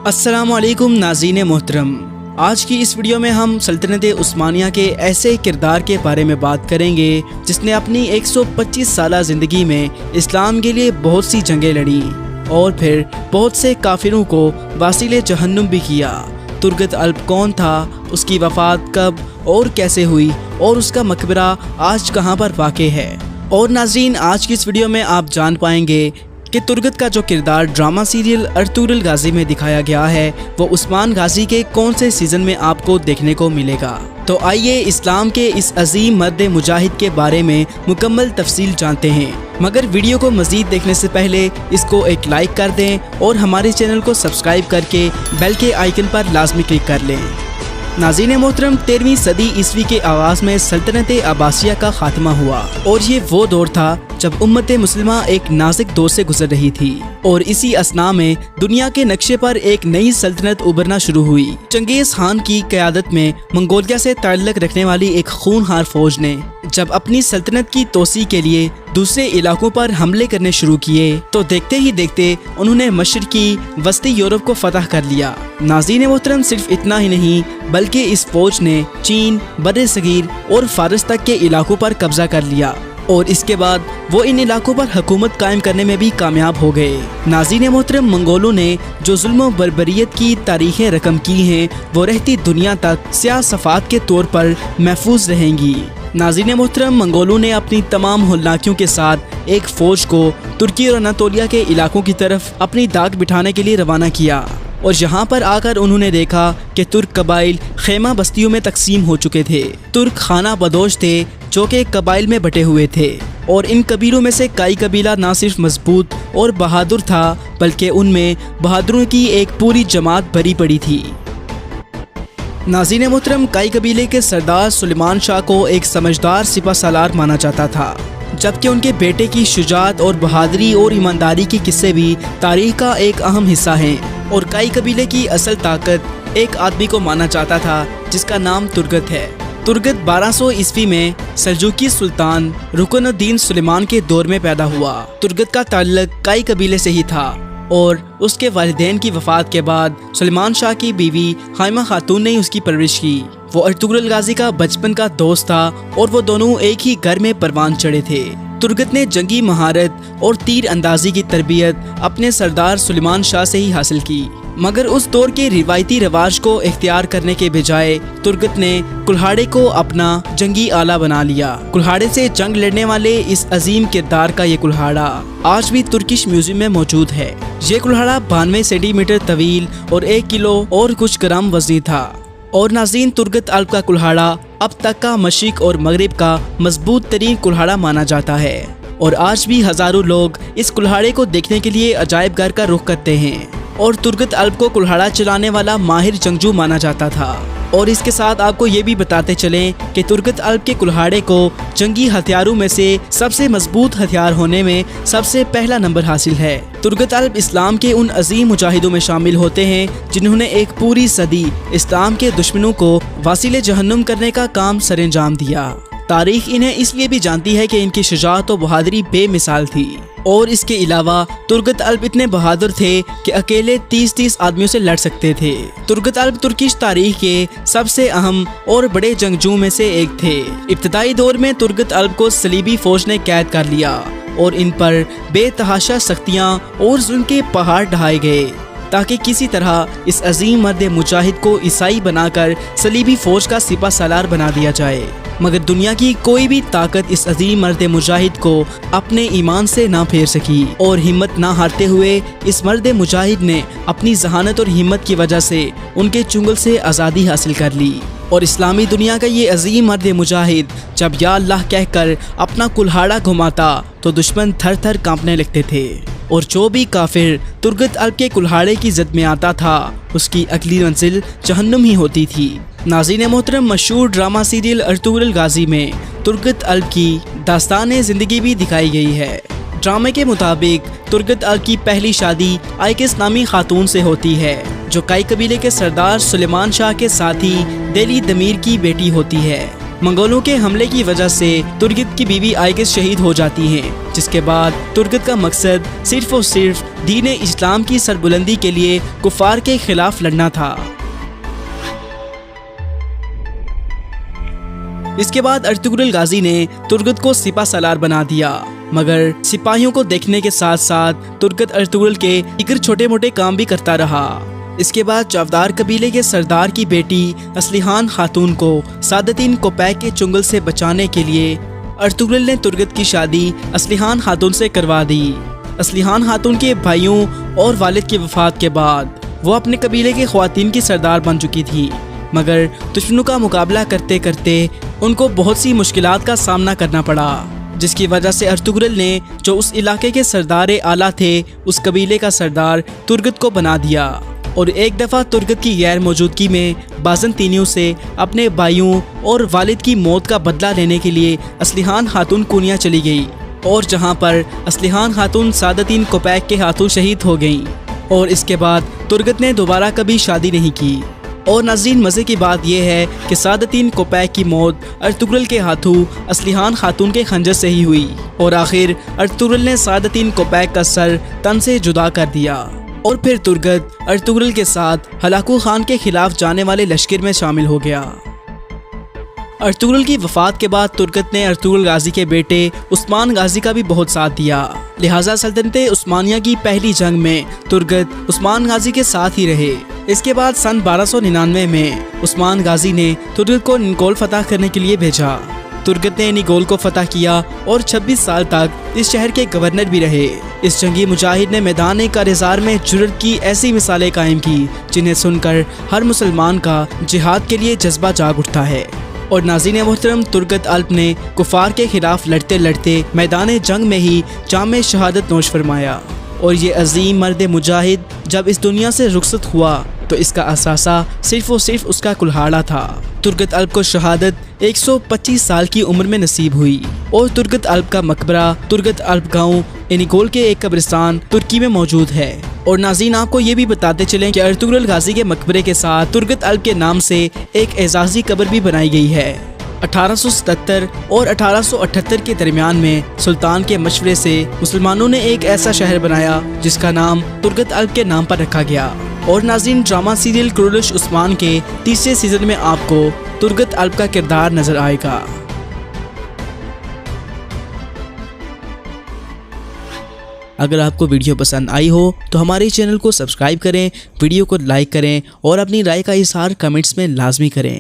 अस्सलाम वालेकुम नाज़रीन मोहतरम। आज की इस वीडियो में हम सल्तनत उस्मानिया के ऐसे किरदार के बारे में बात करेंगे जिसने अपनी 125 साला ज़िंदगी में इस्लाम के लिए बहुत सी जंगें लड़ी और फिर बहुत से काफिरों को वासिले जहन्नुम भी किया। तुर्गत अल्प कौन था, उसकी वफ़ात कब और कैसे हुई और उसका मकबरा आज कहाँ पर वाक़ है। और नाज़रीन, आज की इस वीडियो में आप जान पाएंगे कि तुर्गत का जो किरदार ड्रामा सीरियल अर्तुगरुल गाजी में दिखाया गया है वो उस्मान गाजी के कौन से सीज़न में आपको देखने को मिलेगा। तो आइए इस्लाम के इस अजीम मर्द मुजाहिद के बारे में मुकम्मल तफसील जानते हैं। मगर वीडियो को मज़ीद देखने से पहले इसको एक लाइक कर दें और हमारे चैनल को सब्सक्राइब करके बेल के आइकन पर लाजमी क्लिक कर लें। नाज़रीन मोहतरम, 13वीं सदी ईस्वी के आगाज़ में सल्तनत अब्बासिया का खात्मा हुआ और ये वो दौर था जब उम्मत मुस्लिमा एक नाजुक दौर से गुजर रही थी और इसी असना में दुनिया के नक्शे पर एक नई सल्तनत उभरना शुरू हुई। चंगेज़ खान की क़यादत में मंगोलिया से ताल्लुक़ रखने वाली एक खूनखार फौज ने जब अपनी सल्तनत की तोसी के लिए दूसरे इलाकों पर हमले करने शुरू किए तो देखते ही देखते उन्होंने मशरिकी वस्ती यूरोप को फतह कर लिया। नाज़रीन मोहतरम, सिर्फ इतना ही नहीं बल्कि इस फौज ने चीन, बर्रे सगीर और फारस तक के इलाकों पर कब्जा कर लिया और इसके बाद वो इन इलाकों पर हुकूमत कायम करने में भी कामयाब हो गए। नाज़रीन मोहतरम, मंगोलों ने जो जुल्म व बर्बरियत की तारीखें रकम की हैं वो रहती दुनिया तक स्याह सफ़ात के तौर पर महफूज रहेंगी। नाज़रीन मोहतरम, मंगोलों ने अपनी तमाम होलनाकियों के साथ एक फ़ौज को तुर्की और अनातोलिया के इलाकों की तरफ अपनी दाग बिठाने के लिए रवाना किया और यहाँ पर आकर उन्होंने देखा कि तुर्क कबाइल खेमा बस्तियों में तकसीम हो चुके थे। तुर्क खाना बदोश थे जो कि कबाइल में बटे हुए थे और इन कबीलों में से काई कबीला ना सिर्फ मजबूत और बहादुर था बल्कि उनमें बहादुरों की एक पूरी जमात भरी पड़ी थी। नाज़रीन मोहतरम, काई कबीले के सरदार सुलेमान शाह को एक समझदार सिपह सालार माना जाता था, जबकि उनके बेटे की शुजाअत और बहादुरी और ईमानदारी के किस्से भी तारीख का एक अहम हिस्सा हैं। और काई कबीले की असल ताकत एक आदमी को माना जाता था जिसका नाम तुर्गत है। तुर्गत 1200 ईस्वी में सल्जूकी सुल्तान रुकनुद्दीन सुलेमान के दौर में पैदा हुआ। तुर्गत का ताल्लुक काई कबीले से ही था और उसके वालिदैन की वफ़ात के बाद सुलेमान शाह की बीवी हाइमा खातून ने उसकी परवरिश की। वो अर्तुगरुल गाजी का बचपन का दोस्त था और वो दोनों एक ही घर में परवान चढ़े थे। तुर्गत ने जंगी महारत और तीर अंदाजी की तरबियत अपने सरदार सुलेमान शाह से ही हासिल की, मगर उस दौर के रिवायती रिवाज को इख्तियार करने के बजाय तुर्गत ने कुल्हाड़े को अपना जंगी आला बना लिया। कुल्हाड़े से जंग लड़ने वाले इस अजीम किरदार का ये कुल्हाड़ा आज भी तुर्किश म्यूजियम में मौजूद है। ये कुल्हाड़ा 92 सेंटीमीटर तवील और 1 किलो और कुछ ग्राम वजनी था। और नाज़रीन, तुर्गत अल्प का कुल्हाड़ा अब तक का मशरिक और मगरिब का मजबूत तरीन कुल्हाड़ा माना जाता है और आज भी हज़ारों लोग इस कुल्हाड़े को देखने के लिए अजायब घर का रुख करते हैं। और तुर्गत अल्प को कुल्हाड़ा चलाने वाला माहिर जंगजू माना जाता था। और इसके साथ आपको ये भी बताते चलें कि तुर्गत अल्प के कुल्हाड़े को जंगी हथियारों में से सबसे मजबूत हथियार होने में सबसे पहला नंबर हासिल है। तुर्गत अल्प इस्लाम के उन अजीम मुजाहिदों में शामिल होते हैं जिन्होंने एक पूरी सदी इस्लाम के दुश्मनों को वासिले जहन्नुम करने का काम सरंजाम दिया। तारीख इन्हें इसलिए भी जानती है कि इनकी शुजाअत और बहादुरी बेमिसाल थी। और इसके अलावा तुर्गत अल्प इतने बहादुर थे कि अकेले 30-30 आदमियों से लड़ सकते थे। तुर्गत अल्प तुर्किश तारीख के सबसे अहम और बड़े जंगजू में से एक थे। इब्तदाई दौर में तुर्गत अल्प को सलीबी फौज ने कैद कर लिया और इन पर बेतहाशा सख्तियाँ और जुल्म के पहाड़ ढहाए गए ताकि किसी तरह इस अजीम मर्द मुजाहिद को ईसाई बनाकर सलीबी फौज का सिपह सालार बना दिया जाए। मगर दुनिया की कोई भी ताकत इस अजीम मर्द मुजाहिद को अपने ईमान से ना फेर सकी और हिम्मत ना हारते हुए इस मर्द मुजाहिद ने अपनी जहानत और हिम्मत की वजह से उनके चुंगल से आज़ादी हासिल कर ली। और इस्लामी दुनिया का ये अजीम मर्द मुजाहिद जब या अल्लाह कहकर अपना कुल्हाड़ा घुमाता तो दुश्मन थर थर कांपने लगते थे और जो भी काफिर तुर्गत अल्प के कुल्हाड़े की जद में आता था उसकी अगली मंजिल जहन्नुम ही होती थी। नाज़रीन मोहतरम, मशहूर ड्रामा सीरियल अर्तुगरुल गाजी में तुर्गत अल्प की दास्तान ज़िंदगी भी दिखाई गई है। ड्रामे के मुताबिक तुर्गत अल्प की पहली शादी आइकिस नामी खातून से होती है जो काई कबीले के सरदार सुलेमान शाह के साथी देली दमीर की बेटी होती है। منگولوں کے حملے کی وجہ سے ترگت کی بیوی آئگس شہید ہو جاتی ہیں، جس کے بعد ترگت کا مقصد صرف اور صرف دین اسلام کی سربلندی کے لیے کفار کے خلاف لڑنا تھا۔ اس کے بعد ارطغرل غازی نے ترگت کو سپہ سالار بنا دیا، مگر سپاہیوں کو دیکھنے کے ساتھ ساتھ ترگت ارطغرل کے دیگر چھوٹے موٹے کام بھی کرتا رہا۔ اس کے بعد چاودار قبیلے کے سردار کی بیٹی اسلیحان خاتون کو سعادتین کوپیک کے چنگل سے بچانے کے لیے ارطغرل نے ترگت کی شادی اسلیحان خاتون سے کروا دی۔ اسلیحان خاتون کے بھائیوں اور والد کی وفات کے بعد وہ اپنے قبیلے کے خواتین کی سردار بن چکی تھی، مگر دشمنوں کا مقابلہ کرتے کرتے ان کو بہت سی مشکلات کا سامنا کرنا پڑا، جس کی وجہ سے ارطغرل نے جو اس علاقے کے سردار اعلیٰ تھے اس قبیلے کا سردار ترگت کو بنا دیا، اور ایک دفعہ ترگت کی غیر موجودگی میں بازنطینیوں سے اپنے بھائیوں اور والد کی موت کا بدلہ لینے کے لیے اسلیحان خاتون کونیا چلی گئی، اور جہاں پر اسلیحان خاتون سعادتین کوپیک کے ہاتھوں شہید ہو گئیں، اور اس کے بعد ترگت نے دوبارہ کبھی شادی نہیں کی۔ اور ناظرین، مزے کی بات یہ ہے کہ سعادتین کوپیک کی موت ارطغرل کے ہاتھوں اسلیحان خاتون کے خنجر سے ہی ہوئی، اور آخر ارطغرل نے سعادتین کوپیک کا سر تن سے جدا کر دیا، اور پھر ترگت ارطغرل کے ساتھ ہلاکو خان کے خلاف جانے والے لشکر میں شامل ہو گیا۔ ارطغرل کی وفات کے بعد ترگت نے ارطغرل غازی کے بیٹے عثمان غازی کا بھی بہت ساتھ دیا، لہٰذا سلطنت عثمانیہ کی پہلی جنگ میں ترگت عثمان غازی کے ساتھ ہی رہے۔ اس کے بعد سن 1299 میں عثمان غازی نے ترگت کو نگول فتح کرنے کے لیے بھیجا۔ ترگت نے نگول کو فتح کیا اور 26 سال تک اس شہر کے گورنر بھی رہے۔ اس جنگی مجاہد نے میدان کارزار میں جرأت کی ایسی مثالیں قائم کی جنہیں سن کر ہر مسلمان کا جہاد کے لیے جذبہ جاگ اٹھتا ہے۔ اور ناظرین محترم، ترگت الپ نے کفار کے خلاف لڑتے لڑتے میدان جنگ میں ہی جام شہادت نوش فرمایا، اور یہ عظیم مرد مجاہد جب اس دنیا سے رخصت ہوا تو اس کا اثاثہ صرف اور صرف اس کا کلہاڑا تھا۔ ترگت الپ کو شہادت 125 سال کی عمر میں نصیب ہوئی، اور ترگت الپ کا مقبرہ ترگت الپ گاؤں انیگول کے ایک قبرستان ترکی میں موجود ہے۔ اور ناظرین، آپ کو یہ بھی بتاتے چلیں کہ ارطغرل غازی کے مقبرے کے ساتھ ترگت الپ کے نام سے ایک اعزازی قبر بھی بنائی گئی ہے۔ 1877 اور 1878 کے درمیان میں سلطان کے مشورے سے مسلمانوں نے ایک ایسا شہر بنایا جس کا نام ترگت الپ کے نام پر رکھا گیا۔ اور ناظرین، ڈرامہ سیریل کرولش عثمان کے تیسرے سیزن میں آپ کو ترگت الپ کا کردار نظر آئے گا۔ اگر آپ کو ویڈیو پسند آئی ہو تو ہمارے چینل کو سبسکرائب کریں، ویڈیو کو لائک کریں، اور اپنی رائے کا اظہار کمنٹس میں لازمی کریں۔